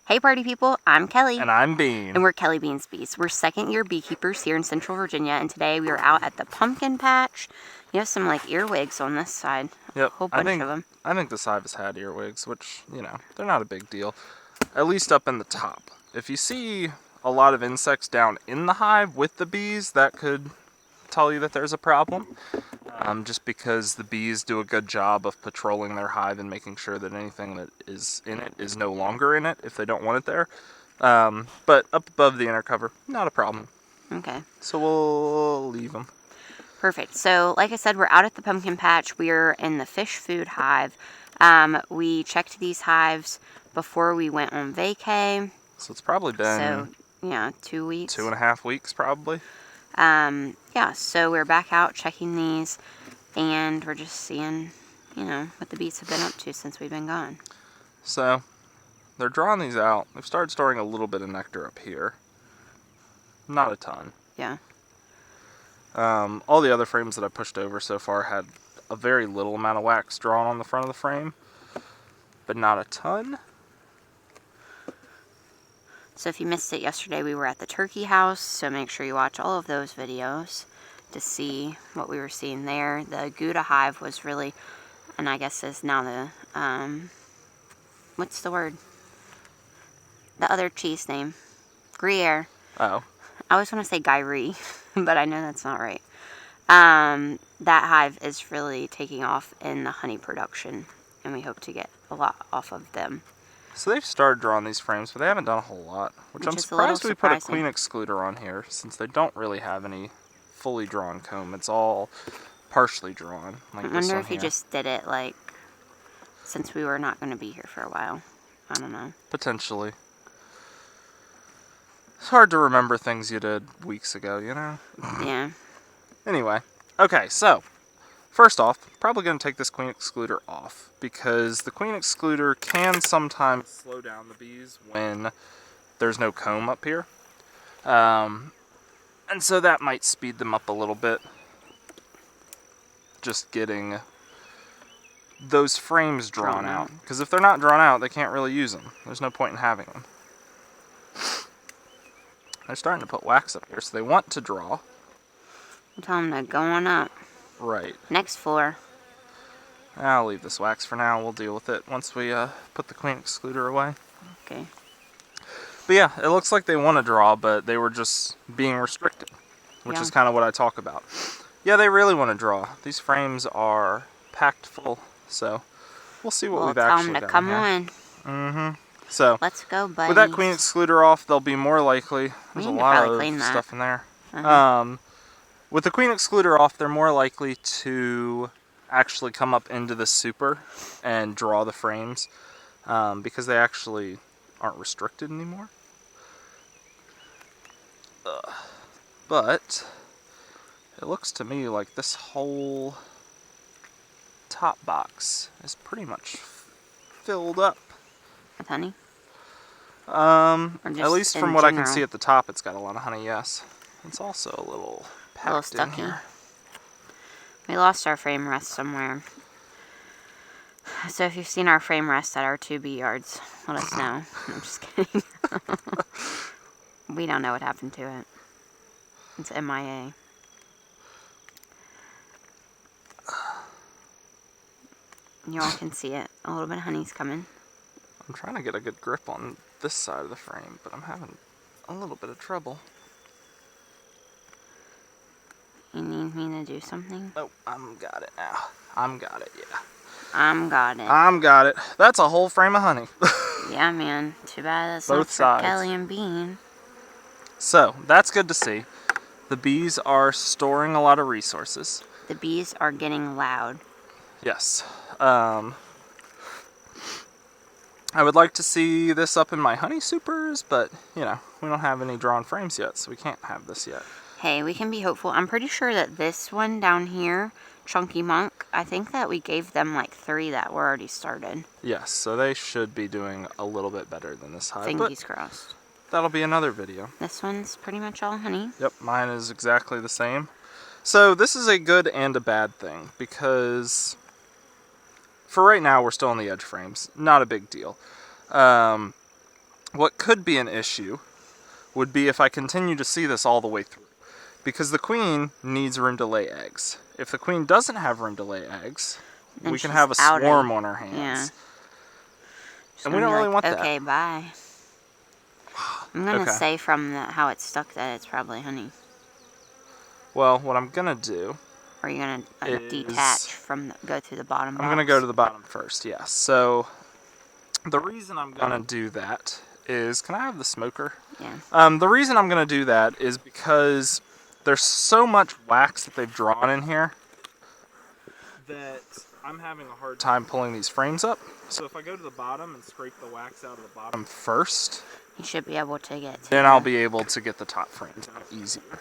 Hey party people, I'm Kelly. And I'm Bean. And we're Kelly Beans Bees. We're second-year beekeepers here in Central Virginia, and today we are out at the pumpkin patch. You have some like earwigs on this side. Yep, A whole bunch of them. I think this hive has had earwigs, which, you know, they're not a big deal. At least up in the top. If you see a lot of insects down in the hive with the bees, that could tell you that there's a problem. Just because the bees do a good job of patrolling their hive and making sure that anything that is in it is no longer in it if they don't want it there. But up above the inner cover, not a problem. Okay. So we'll leave them. Perfect. So, like I said, we're out at the pumpkin patch. We're in the Phish Food hive. We checked these hives before we went on vacay. So it's probably been... yeah, 2 weeks. 2.5 weeks, probably. Yeah, so we're back out checking these, and we're just seeing, you know, what the bees have been up to since we've been gone. So, they're drawing these out. They've started storing a little bit of nectar up here. Not a ton. Yeah. All the other frames that I pushed over so far had a very little amount of wax drawn on the front of the frame, but not a ton. So if you missed it yesterday, we were at the turkey house, so make sure you watch all of those videos to see what we were seeing there. The Gouda hive was really, and I guess is now the, what's the word? The other cheese name. Gruyere. Oh. I always want to say Gyrie, but I know that's not right. That hive is really taking off in the honey production, and we hope to get a lot off of them. So they've started drawing these frames, but they haven't done a whole lot. Which I'm surprised we put a queen excluder on here, since they don't really have any fully drawn comb. It's all partially drawn. Like I wonder if he just did it, like, since we were not going to be here for a while. I don't know. Potentially. It's hard to remember things you did weeks ago, you know? Yeah. Anyway. Okay, so... First off, probably going to take this queen excluder off, because the queen excluder can sometimes slow down the bees when there's no comb up here. And so that might speed them up a little bit. Just getting those frames drawn out. Because if they're not drawn out, they can't really use them. There's no point in having them. They're starting to put wax up here, so they want to draw. I'm telling them to go on up. Right. Next floor. I'll leave this wax for now. We'll deal with it once we put the queen excluder away. Okay. But yeah, it looks like they want to draw, but they were just being restricted, which is kind of what I talk about. Yeah, they really want to draw. These frames are packed full, so we'll see what we've actually got. Tell them to come on. Mm-hmm. So let's go, buddy. With that queen excluder off, they'll be more likely. There's a lot of stuff in there. With the queen excluder off, they're more likely to actually come up into the super and draw the frames because they actually aren't restricted anymore. But it looks to me like this whole top box is pretty much filled up. With honey? At least from what I can see at the top, it's got a lot of honey, yes. It's also a little packed in here. We lost our frame rest somewhere. So if you've seen our frame rest at our 2 bee yards, let us know. I'm just kidding. We don't know what happened to it. It's MIA. You all can see it. A little bit of honey's coming. I'm trying to get a good grip on this side of the frame, but I'm having a little bit of trouble. You need me to do something? Nope, I'm got it now. I'm got it, yeah. I'm got it. I'm got it. That's a whole frame of honey. Yeah, man. Too bad that's both not for sides. Kelly and Bean. So, that's good to see. The bees are storing a lot of resources. The bees are getting loud. Yes. I would like to see this up in my honey supers, but, you know, we don't have any drawn frames yet, so we can't have this yet. Hey, we can be hopeful. I'm pretty sure that this one down here, Chunky Monk, I think that we gave them like 3 that were already started. Yes, so they should be doing a little bit better than this hive. Fingers crossed. That'll be another video. This one's pretty much all honey. Yep, mine is exactly the same. So this is a good and a bad thing, because for right now we're still on the edge frames. Not a big deal. What could be an issue would be if I continue to see this all the way through. Because the queen needs room to lay eggs. If the queen doesn't have room to lay eggs, Then we can she's have a out swarm of- on our hands. Yeah. And we don't really want that. Okay, bye. I'm gonna Okay. say from how it's stuck that it's probably honey. Well, what I'm gonna do... Or you're gonna is- detach from go through the bottom box? I'm gonna go to the bottom first, yes. So, the reason I'm gonna do that is... Can I have the smoker? Yeah. The reason I'm gonna do that is because there's so much wax that they've drawn in here that I'm having a hard time pulling these frames up. So if I go to the bottom and scrape the wax out of the bottom first, You should be able to get to then the- I'll be able to get the top frames out easier.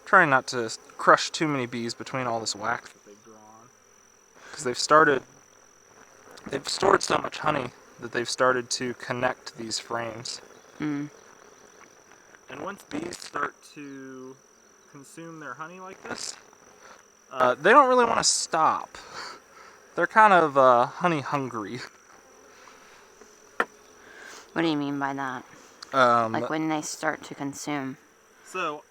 Trying not to crush too many bees between all this wax that they've drawn. Because they've stored so much honey that they've started to connect these frames. Mm. And once bees start to consume their honey like this, they don't really want to stop. They're kind of honey hungry. What do you mean by that? Like when they start to consume? So,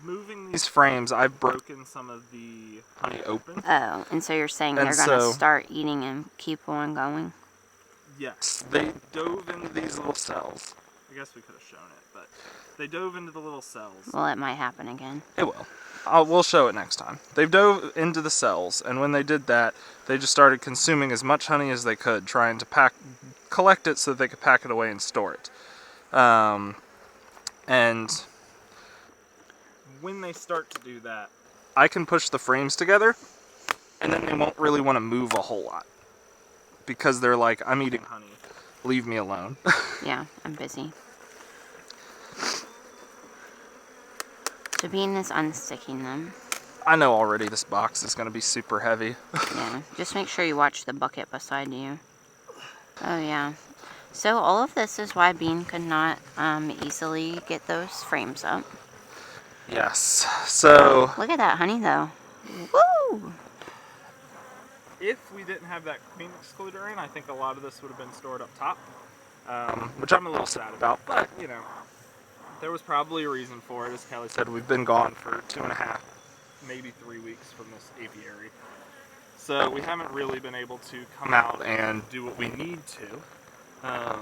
moving these frames, I've broken some of the honey open. Oh, and so you're saying And they're gonna so- start eating and keep on going? Yes, they dove into these little cells. I guess we could have shown it, but they dove into the little cells. Well, it might happen again. It will. We'll show it next time. They've dove into the cells, and when they did that, they just started consuming as much honey as they could, trying to collect it so that they could pack it away and store it. And when they start to do that, I can push the frames together, and then they won't really want to move a whole lot. Because they're like, I'm eating honey, leave me alone. Yeah, I'm busy. So Bean is unsticking them. I know already this box is going to be super heavy. Yeah, just make sure you watch the bucket beside you. Oh yeah. So all of this is why Bean could not easily get those frames up. Yes, so... Look at that honey though. Woo! If we didn't have that queen excluder in, I think a lot of this would have been stored up top. Which I'm a little sad about, but, you know, there was probably a reason for it. As Kelly said, we've been gone for 2.5, maybe 3 weeks from this apiary. So we haven't really been able to come out and do what we need to. Are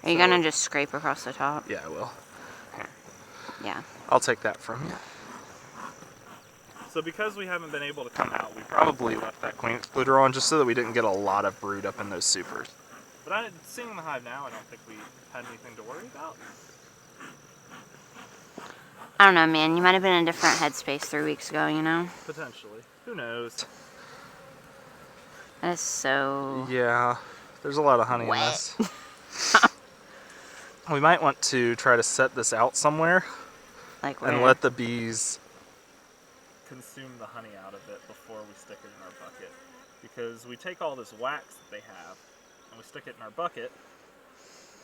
you gonna just scrape across the top? Yeah, I will. Here, Yeah. I'll take that from you. So because we haven't been able to come out, we probably left that queen excluder on just so that we didn't get a lot of brood up in those supers. But seeing the hive now, I don't think we had anything to worry about. I don't know, man. You might have been in a different headspace 3 weeks ago, you know? Potentially. Who knows? That is so... Yeah, there's a lot of honey in Wet. this. We might want to try to set this out somewhere Like and where? let the bees consume the honey out of it before we stick it in our bucket. Because we take all this wax that they have and we stick it in our bucket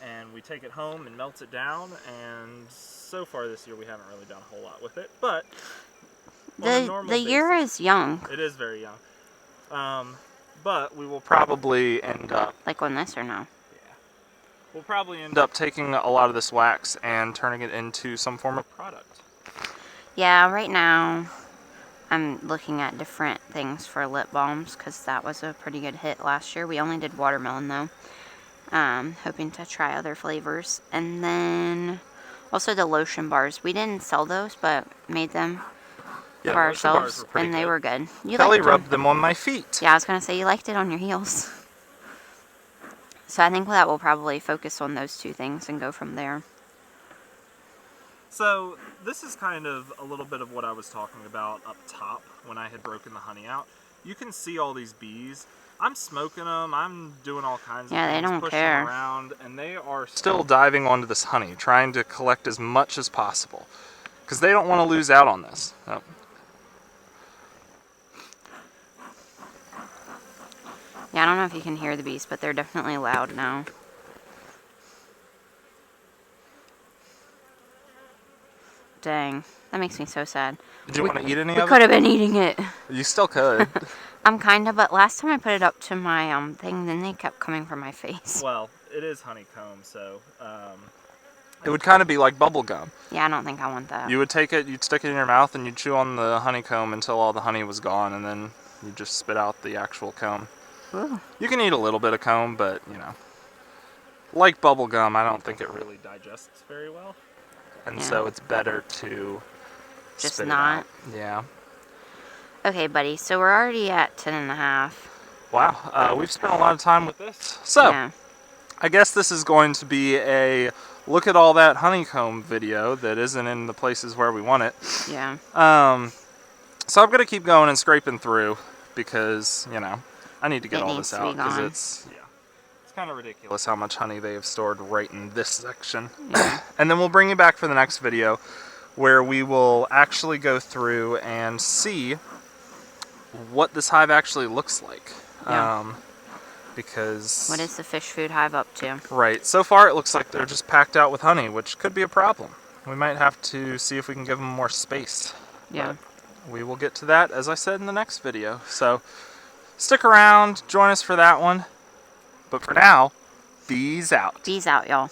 and we take it home and melt it down, and so far this year we haven't really done a whole lot with it, but on a normal The year basis- is young. It is very young. But we will probably end up... Like on this or no? Yeah. We'll probably end up taking a lot of this wax and turning it into some form of product. Yeah, right now I'm looking at different things for lip balms because that was a pretty good hit last year. We only did watermelon though. Hoping to try other flavors. And then also the lotion bars. We didn't sell those, but made them Yeah, for the lotion bars ourselves, were pretty and they good. were good. You Kelly liked rubbed them on my feet. Yeah, I was gonna say you liked it on your heels. So I think that we'll probably focus on those two things and go from there. So this is kind of a little bit of what I was talking about up top when I had broken the honey out. You can see all these bees. I'm smoking them. I'm doing all kinds of Yeah, they things, don't pushing care. them around, and they are still diving onto this honey, trying to collect as much as possible, because they don't want to lose out on this. Oh. Yeah, I don't know if you can hear the bees, but they're definitely loud now. Dang, that makes me so sad. Did you want to eat any We of could it? have been eating it. You still could. I'm kind of, but last time I put it up to my thing, then they kept coming from my face. Well, it is honeycomb, so it would kind of be like bubble gum. Yeah, I don't think I want that. You would take it, you'd stick it in your mouth, and you'd chew on the honeycomb until all the honey was gone, and then you just spit out the actual comb. Ooh. You can eat a little bit of comb, but, you know, like bubble gum, I don't think it really digests very well. And so it's better to just spit not. it out. Yeah. Okay, buddy, so we're already at 10.5. Wow, we've spent a lot of time with this. So, Yeah. I guess this is going to be a look at all that honeycomb video that isn't in the places where we want it. Yeah. So I'm going to keep going and scraping through because, you know, I need to get all this out because it's kind of ridiculous how much honey they have stored right in this section. Yeah. And then we'll bring you back for the next video where we will actually go through and see what this hive actually looks like. Yeah. Because... What is the Phish Food hive up to? Right. So far it looks like they're just packed out with honey, which could be a problem. We might have to see if we can give them more space. Yeah. But we will get to that, as I said, in the next video. So stick around, join us for that one. But for now, bees out. Bees out, y'all.